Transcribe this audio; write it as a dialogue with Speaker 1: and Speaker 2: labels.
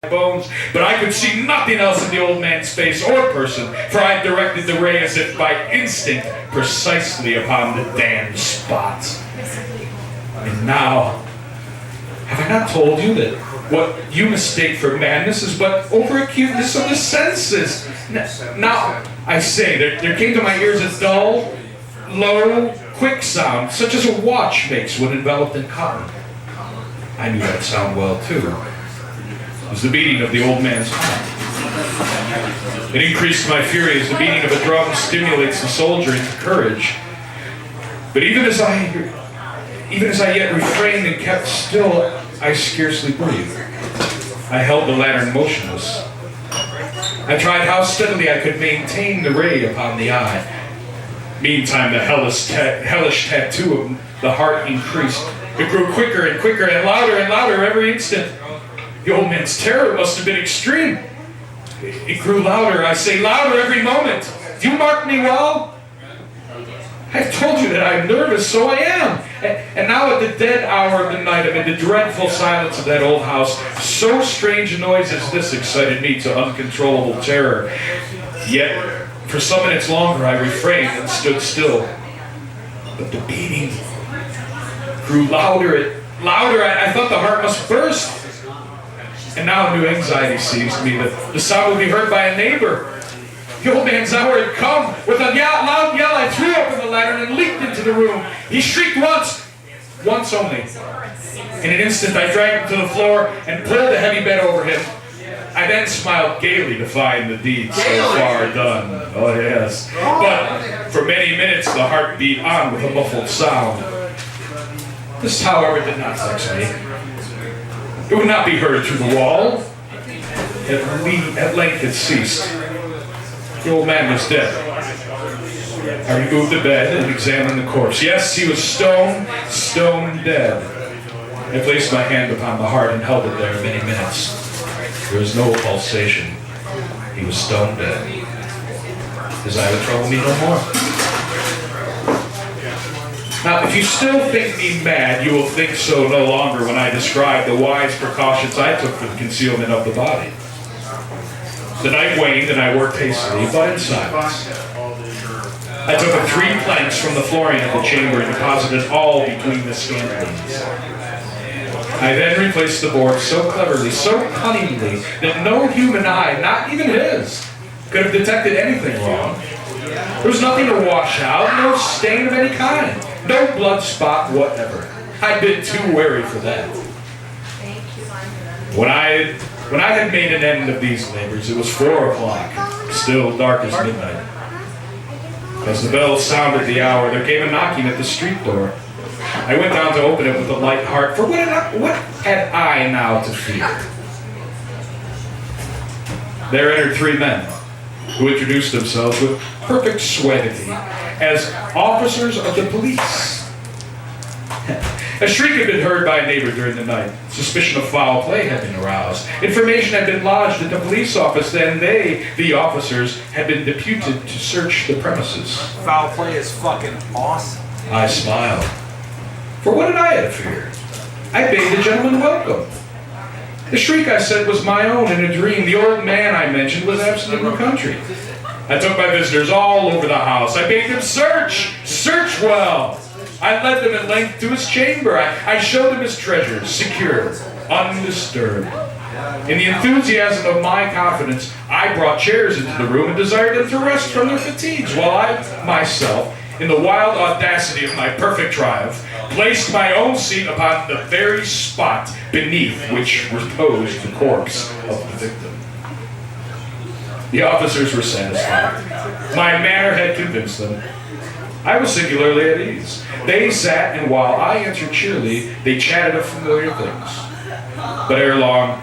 Speaker 1: bones, but I could see nothing else in the old man's face or person, for I had directed the ray as if by instinct precisely upon the damned spot. And now, have I not told you that what you mistake for madness is but overacuteness of the senses? Now, I say, there came to my ears a dull, low, quick sound, such as a watch makes when enveloped in cotton. I knew that sound well, too. It was the beating of the old man's heart. It increased my fury as the beating of a drum stimulates the soldier into courage. But even as I yet refrained and kept still, I scarcely breathed. I held the lantern motionless. I tried how steadily I could maintain the ray upon the eye. Meantime, the hellish tattoo of the heart increased. It grew quicker and quicker and louder every instant. The old man's terror must have been extreme. It grew louder, I say, louder every moment. Do you mark me well? I've told you that I'm nervous, so I am. And now at the dead hour of the night, amid the dreadful silence of that old house, so strange a noise as this excited me to uncontrollable terror. Yet, for some minutes longer, I refrained and stood still. But the beating grew louder. I thought the heart must burst. And now a new anxiety seized me. The sound would be heard by a neighbor. The old man's hour had come. With a loud yell, I threw open the lantern and leaped into the room. He shrieked once only. In an instant, I dragged him to the floor and pulled the heavy bed over him. I then smiled gaily to find the deed so far done. Oh, yes. But for many minutes, the heart beat on with a muffled sound. This, however, did not vex me. It would not be heard through the wall. At length it ceased. The old man was dead. I removed the bed and examined the corpse. Yes, he was stone dead. I placed my hand upon the heart and held it there many minutes. There was no pulsation. He was stone dead. His eye would trouble me no more. Now, if you still think me mad, you will think so no longer when I describe the wise precautions I took for the concealment of the body. The night waned and I worked hastily, but in silence. I took up 3 planks from the flooring of the chamber and deposited all between the scantings. I then replaced the board so cleverly, so cunningly, that no human eye, not even his, could have detected anything wrong. There was nothing to wash out, no stain of any kind, no blood spot whatever. I'd been too wary for that. When I had made an end of these labors, it was 4 o'clock, still dark as midnight. As the bell sounded the hour, there came a knocking at the street door. I went down to open it with a light heart, for what had I now to fear? There entered 3 men, who introduced themselves with perfect suavity as officers of the police. A shriek had been heard by a neighbor during the night. Suspicion of foul play had been aroused. Information had been lodged at the police office. Then they, the officers, had been deputed to search the premises.
Speaker 2: Foul play is fucking awesome.
Speaker 1: I smiled. For what did I have to fear? I bade the gentleman welcome. The shriek, I said, was my own in a dream. The old man I mentioned was absent in the country. I took my visitors all over the house. I bade them search well. I led them at length to his chamber. I showed them his treasures, secure, undisturbed. In the enthusiasm of my confidence, I brought chairs into the room and desired them to rest from their fatigues, while I, myself, in the wild audacity of my perfect triumph, placed my own seat upon the very spot beneath which reposed the corpse of the victim. The officers were satisfied. My manner had convinced them. I was singularly at ease. They sat, and while I answered cheerily, they chatted of familiar things. But ere long,